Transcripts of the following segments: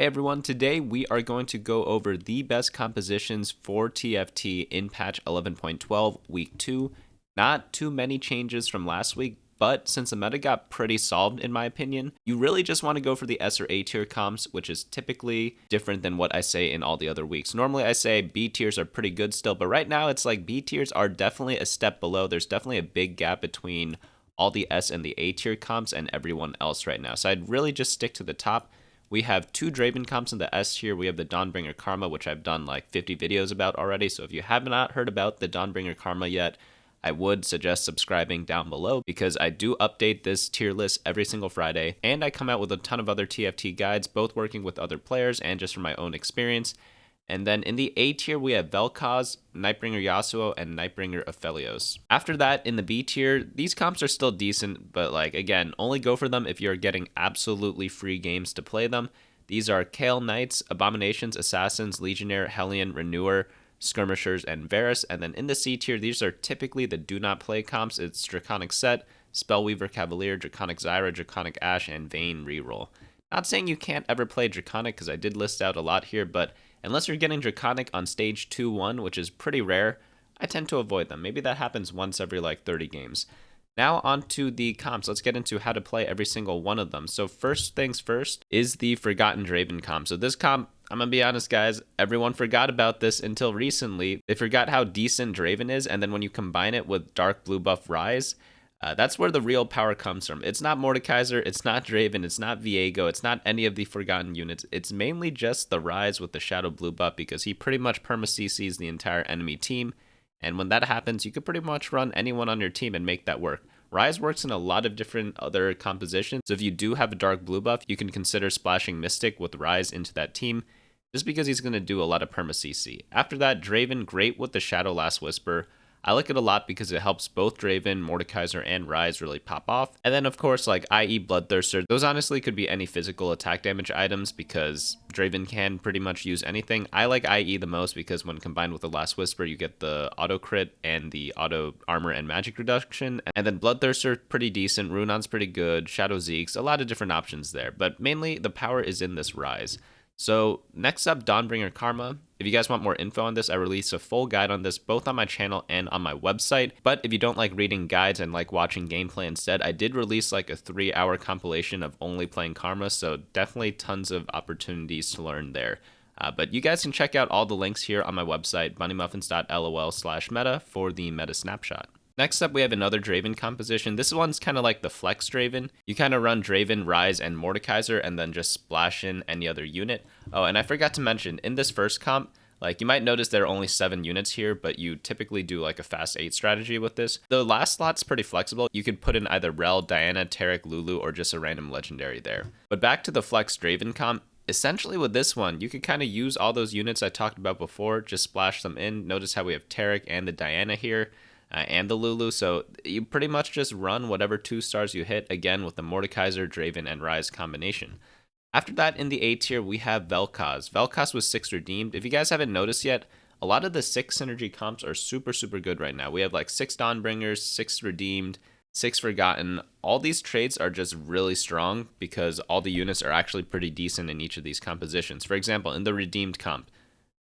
Hey everyone, today we are going to go over the best compositions for TFT in patch 11.12 week 2. Not too many changes from last week, but since the meta got pretty solved in my opinion, you really just want to go for the S or A tier comps, which is typically different than what I say in all the other weeks. Normally I say B tiers are pretty good still, but right now it's like B tiers are definitely a step below. There's definitely a big gap between all the S and the A tier comps and everyone else right now. So I'd really just stick to the top. We have two Draven comps in the S tier. We have the Dawnbringer Karma, which I've done like 50 videos about already. So if you have not heard about the Dawnbringer Karma yet, I would suggest subscribing down below because I do update this tier list every single Friday. And I come out with a ton of other TFT guides, both working with other players and just from my own experience. And then in the A tier, we have Vel'Koz, Nightbringer Yasuo, and Nightbringer Aphelios. After that, in the B tier, these comps are still decent, but like, again, only go for them if you're getting absolutely free games to play them. These are Kayle Knights, Abominations, Assassins, Legionnaire, Hellion, Renewer, Skirmishers, and Varus. And then in the C tier, these are typically the do not play comps. It's Draconic Sett, Spellweaver Cavalier, Draconic Zyra, Draconic Ashe, and Vayne Reroll. Not saying you can't ever play Draconic because I did list out a lot here, but unless you're getting Draconic on stage 2-1, which is pretty rare, I tend to avoid them. Maybe that happens once every like 30 games. Now on to the comps. Let's get into how to play every single one of them. So first things first is the Forgotten Draven comp. So this comp, I'm going to be honest guys, everyone forgot about this until recently. They forgot how decent Draven is, and then when you combine it with Dark Blue Buff Rise, that's where the real power comes from. It's not Mordekaiser, it's not Draven, it's not Viego, it's not any of the Forgotten units. It's mainly just the Rise with the Shadow Blue buff because he pretty much perma-CCs the entire enemy team. And when that happens, you could pretty much run anyone on your team and make that work. Rise works in a lot of different other compositions. So if you do have a Dark Blue buff, you can consider splashing Mystic with Rise into that team just because he's going to do a lot of perma-CC. After that, Draven, great with the Shadow Last Whisper. I like it a lot because it helps both Draven, Mordekaiser, and Rise really pop off. And then, of course, like IE Bloodthirster, those honestly could be any physical attack damage items because Draven can pretty much use anything. I like IE the most because when combined with the Last Whisper, you get the auto crit and the auto armor and magic reduction. And then Bloodthirster, pretty decent. Runon's pretty good. Shadow Zeke's, a lot of different options there. But mainly, the power is in this Rise. So next up, Dawnbringer Karma. If you guys want more info on this, I release a full guide on this both on my channel and on my website. But if you don't like reading guides and like watching gameplay instead, I did release like a 3-hour compilation of only playing Karma, so definitely tons of opportunities to learn there. But you guys can check out all the links here on my website, BunnyMuffins.lol/meta for the meta snapshot. Next up, we have another Draven composition. This one's kind of like the Flex Draven. You kind of run Draven, Rise, and Mordekaiser, and then just splash in any other unit. Oh, and I forgot to mention, in this first comp, like you might notice there are only 7 units here, but you typically do like a fast 8 strategy with this. The last slot's pretty flexible. You could put in either Rell, Diana, Taric, Lulu, or just a random legendary there. But back to the Flex Draven comp. Essentially with this one, you could kind of use all those units I talked about before, just splash them in. Notice how we have Taric and the Diana here. And the Lulu, so you pretty much just run whatever 2 stars you hit, again with the Mordekaiser, Draven, and Rise combination. After that, in the A tier, we have Vel'Koz. Vel'Koz was 6 redeemed. If you guys haven't noticed yet, a lot of the 6 synergy comps are super good right now. We have like 6 Dawnbringers, 6 redeemed, 6 forgotten. All these traits are just really strong because all the units are actually pretty decent in each of these compositions. For example, in the redeemed comp,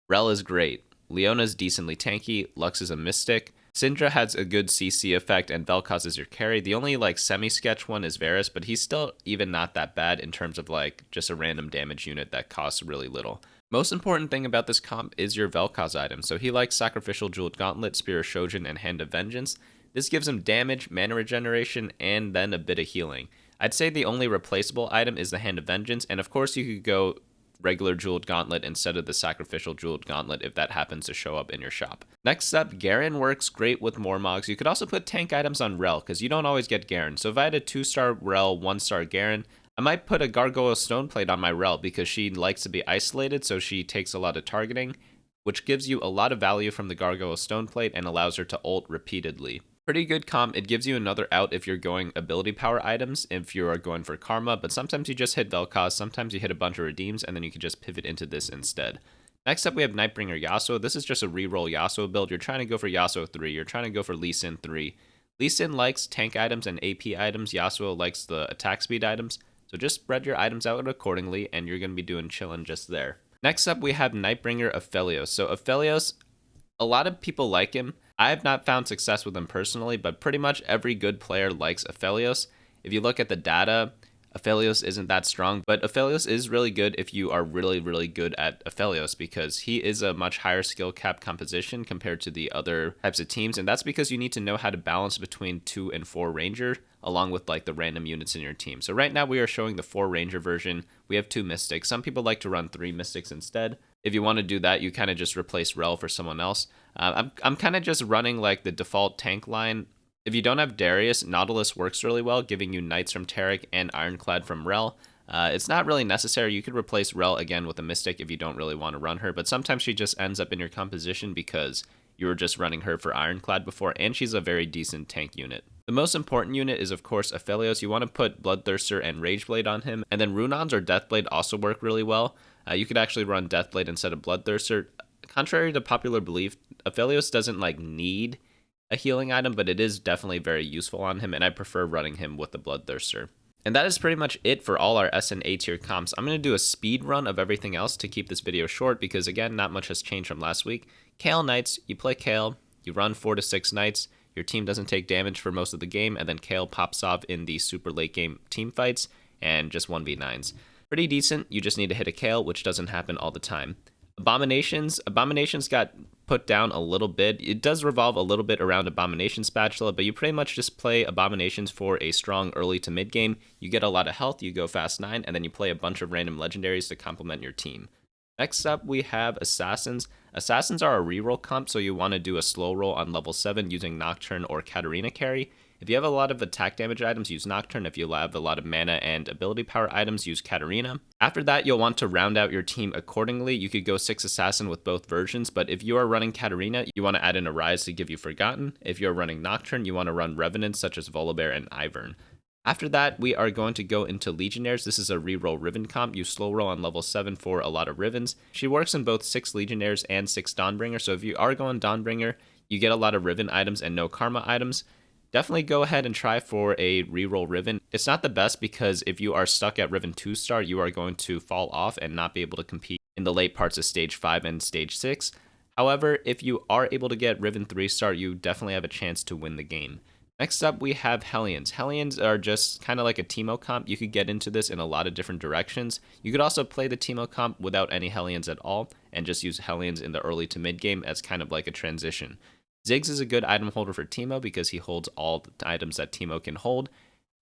Rell is great, Leona's decently tanky, Lux is a mystic, Syndra has a good CC effect, and Vel'Koz is your carry. The only like semi-sketch one is Varus, but he's still even not that bad in terms of like just a random damage unit that costs really little. Most important thing about this comp is your Vel'Koz item. So he likes Sacrificial Jeweled Gauntlet, Spear of Shojin, and Hand of Vengeance. This gives him damage, mana regeneration, and then a bit of healing. I'd say the only replaceable item is the Hand of Vengeance, and of course you could go regular Jeweled Gauntlet instead of the Sacrificial Jeweled Gauntlet if that happens to show up in your shop. Next up, Garen works great with Mormogs. You could also put tank items on Rell because you don't always get Garen. So if I had a 2-star Rell, 1-star Garen, I might put a Gargoyle Stoneplate on my Rell because she likes to be isolated, so she takes a lot of targeting, which gives you a lot of value from the Gargoyle Stoneplate and allows her to ult repeatedly. Pretty good comp. It gives you another out if you're going ability power items, if you are going for Karma, but sometimes you just hit Vel'Koz, sometimes you hit a bunch of redeems, and then you can just pivot into this instead. Next up, we have Nightbringer Yasuo. This is just a reroll Yasuo build. You're trying to go for Yasuo 3, you're trying to go for Lee Sin 3. Lee Sin likes tank items and AP items, Yasuo likes the attack speed items. So just spread your items out accordingly, and you're going to be doing chillin' just there. Next up, we have Nightbringer Aphelios. So Aphelios, a lot of people like him. I have not found success with him personally, but pretty much every good player likes Aphelios. If you look at the data, Aphelios isn't that strong, but Aphelios is really good if you are really, really good at Aphelios, because he is a much higher skill cap composition compared to the other types of teams, and that's because you need to know how to balance between 2 and 4 Ranger, along with like the random units in your team. So right now we are showing the 4 Ranger version. We have 2 Mystics. Some people like to run 3 Mystics instead. If you want to do that, you kind of just replace Rel for someone else. I'm kind of just running like the default tank line. If you don't have Darius, Nautilus works really well, giving you Knights from Taric and Ironclad from Rel. It's not really necessary. You could replace Rel again with a Mystic if you don't really want to run her, but sometimes she just ends up in your composition because you were just running her for Ironclad before, and she's a very decent tank unit. The most important unit is, of course, Aphelios. You want to put Bloodthirster and Rageblade on him, and then Runons or Deathblade also work really well. You could actually run Deathblade instead of Bloodthirster. Contrary to popular belief, Aphelios doesn't like need a healing item, but it is definitely very useful on him, and I prefer running him with the Bloodthirster. And that is pretty much it for all our S and A tier comps. I'm going to do a speed run of everything else to keep this video short because, again, not much has changed from last week. Kayle Knights, you play Kayle, you run 4 to 6 Knights, your team doesn't take damage for most of the game, and then Kayle pops off in the super late game team fights and just 1v9s. Pretty decent, you just need to hit a Kayle, which doesn't happen all the time. Abominations got put down a little bit. It does revolve a little bit around Abomination Spatula, but you pretty much just play Abominations for a strong early to mid game. You get a lot of health, you go fast 9, and then you play a bunch of random legendaries to complement your team. Next up, we have Assassins. Assassins are a reroll comp, so you want to do a slow roll on level 7 using Nocturne or Katarina carry. If you have a lot of attack damage items, use Nocturne. If you have a lot of mana and ability power items, use Katarina. After that, you'll want to round out your team accordingly. You could go 6 Assassin with both versions, but if you are running Katarina, you want to add in a Rise to give you Forgotten. If you're running Nocturne, you want to run Revenants such as Volibear and Ivern. After that, we are going to go into Legionnaires. This is a reroll Riven comp. You slow roll on level 7 for a lot of Rivens. She works in both 6 Legionnaires and 6 Dawnbringer, so if you are going Dawnbringer, you get a lot of Riven items and no Karma items. Definitely go ahead and try for a reroll Riven. It's not the best because if you are stuck at Riven 2-star, you are going to fall off and not be able to compete in the late parts of Stage 5 and Stage 6. However, if you are able to get Riven 3-star, you definitely have a chance to win the game. Next up, we have Hellions. Hellions are just kind of like a Teemo comp. You could get into this in a lot of different directions. You could also play the Teemo comp without any Hellions at all and just use Hellions in the early to mid game as kind of like a transition. Ziggs is a good item holder for Teemo because he holds all the items that Teemo can hold.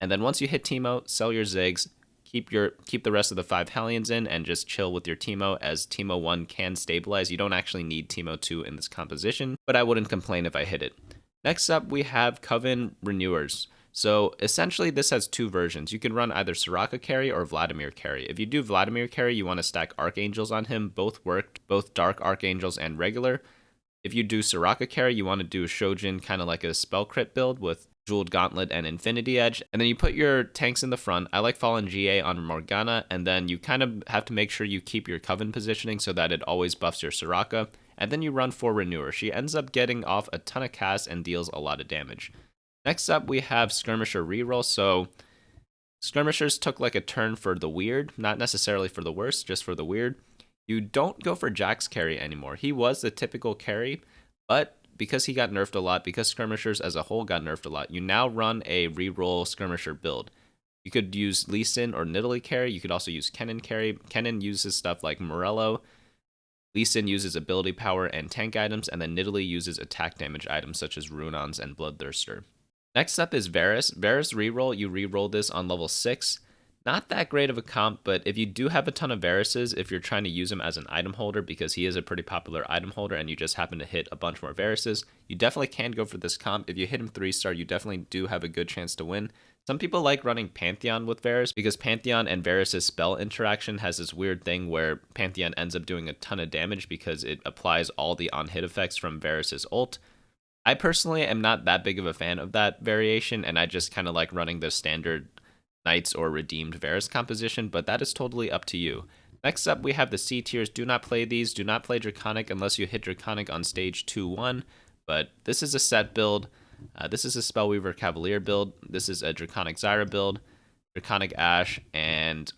And then once you hit Teemo, sell your Ziggs, keep the rest of the 5 Hellions in, and just chill with your Teemo, as Teemo 1 can stabilize. You don't actually need Teemo 2 in this composition, but I wouldn't complain if I hit it. Next up, we have Coven Renewers. So essentially, this has 2 versions. You can run either Soraka carry or Vladimir carry. If you do Vladimir carry, you want to stack Archangels on him. Both work, both Dark Archangels and regular. If you do Soraka carry, you want to do a Shojin, kind of like a spell crit build with Jeweled Gauntlet and Infinity Edge. And then you put your tanks in the front. I like Fallen GA on Morgana, and then you kind of have to make sure you keep your Coven positioning so that it always buffs your Soraka. And then you run for Renewer. She ends up getting off a ton of casts and deals a lot of damage. Next up, we have Skirmisher Reroll. So Skirmishers took like a turn for the weird, not necessarily for the worse, just for the weird. You don't go for Jax carry anymore. He was the typical carry, but because he got nerfed a lot, because Skirmishers as a whole got nerfed a lot, you now run a reroll Skirmisher build. You could use Lee Sin or Nidalee carry. You could also use Kennen carry. Kennen uses stuff like Morello. Lee Sin uses ability power and tank items, and then Nidalee uses attack damage items such as Runons and Bloodthirster. Next up is Varus. Varus reroll, you reroll this on level 6. Not that great of a comp, but if you do have a ton of Varuses, if you're trying to use him as an item holder, because he is a pretty popular item holder and you just happen to hit a bunch more Varuses, you definitely can go for this comp. If you hit him 3-star, you definitely do have a good chance to win. Some people like running Pantheon with Varus because Pantheon and Varus' spell interaction has this weird thing where Pantheon ends up doing a ton of damage because it applies all the on-hit effects from Varus' ult. I personally am not that big of a fan of that variation, and I just kind of like running the standard Knights or Redeemed Varus composition, but that is totally up to you. Next up, we have the C tiers. Do not play these. Do not play Draconic unless you hit Draconic on stage 2-1, but this is a Sett build. This is a Spellweaver Cavalier build. This is a Draconic Zyra build. Draconic Ashe, and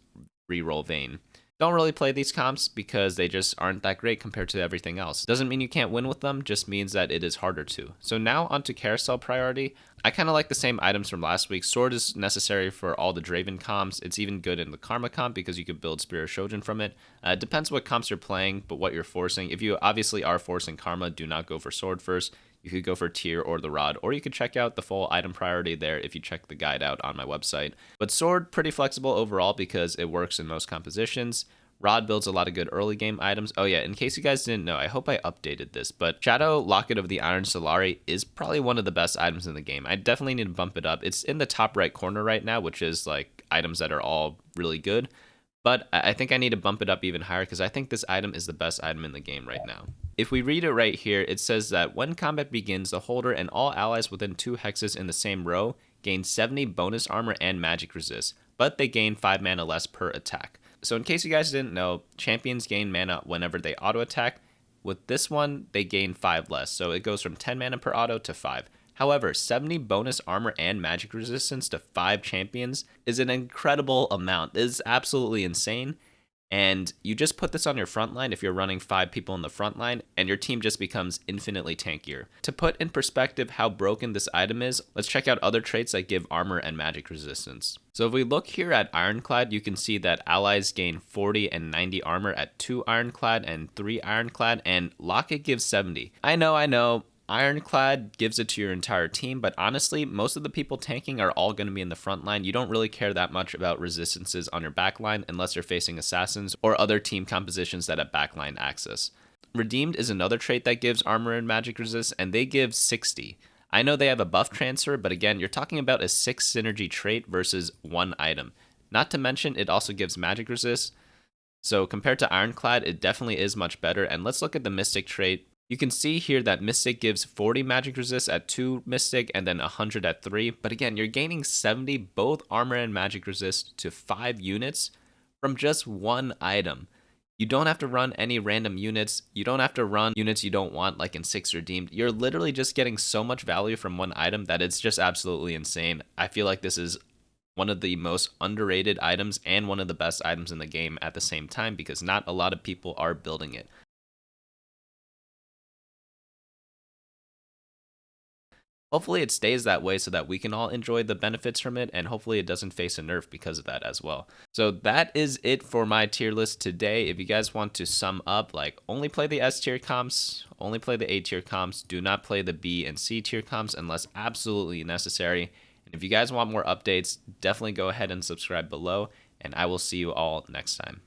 Reroll Vayne. Don't really play these comps because they just aren't that great compared to everything else. Doesn't mean you can't win with them, just means that it is harder to. So now onto Carousel Priority. I kind of like the same items from last week. Sword is necessary for all the Draven comps. It's even good in the Karma comp because you could build Spirit Shoujin from it. It depends what comps you're playing, but what you're forcing. If you obviously are forcing Karma, do not go for Sword first. You could go for Tier or the Rod, or you could check out the full item priority there if you check the guide out on my website. But Sword, pretty flexible overall because it works in most compositions. Rod builds a lot of good early game items. Oh yeah, in case you guys didn't know, I hope I updated this, but Shadow Locket of the Iron Solari is probably one of the best items in the game. I definitely need to bump it up. It's in the top right corner right now, which is like items that are all really good. But I think I need to bump it up even higher because I think this item is the best item in the game right now. If we read it right here, it says that when combat begins, the holder and all allies within 2 hexes in the same row gain 70 bonus armor and magic resist, but they gain 5 mana less per attack. So in case you guys didn't know, champions gain mana whenever they auto attack. With this one, they gain 5 less, so it goes from 10 mana per auto to 5. However, 70 bonus armor and magic resistance to 5 champions is an incredible amount. This is absolutely insane. And you just put this on your front line if you're running 5 people in the front line, and your team just becomes infinitely tankier. To put in perspective how broken this item is, let's check out other traits that give armor and magic resistance. So if we look here at Ironclad, you can see that allies gain 40 and 90 armor at 2 Ironclad and 3 Ironclad, and Locket gives 70. I know. Ironclad gives it to your entire team, but honestly, most of the people tanking are all going to be in the front line. You don't really care that much about resistances on your backline unless you're facing assassins or other team compositions that have backline access. Redeemed is another trait that gives armor and magic resist, and they give 60. I know they have a buff transfer, but again, you're talking about a 6 synergy trait versus 1 item. Not to mention, it also gives magic resist. So compared to Ironclad, it definitely is much better. And let's look at the Mystic trait. You can see here that Mystic gives 40 magic resist at 2 Mystic and then 100 at 3. But again, you're gaining 70 both armor and magic resist to 5 units from just 1 item. You don't have to run any random units. You don't have to run units you don't want like in 6 Redeemed. You're literally just getting so much value from 1 item that it's just absolutely insane. I feel like this is one of the most underrated items and one of the best items in the game at the same time because not a lot of people are building it. Hopefully it stays that way so that we can all enjoy the benefits from it, and hopefully it doesn't face a nerf because of that as well. So that is it for my tier list today. If you guys want to sum up, like only play the S tier comps, only play the A tier comps, do not play the B and C tier comps unless absolutely necessary. And if you guys want more updates, definitely go ahead and subscribe below, and I will see you all next time.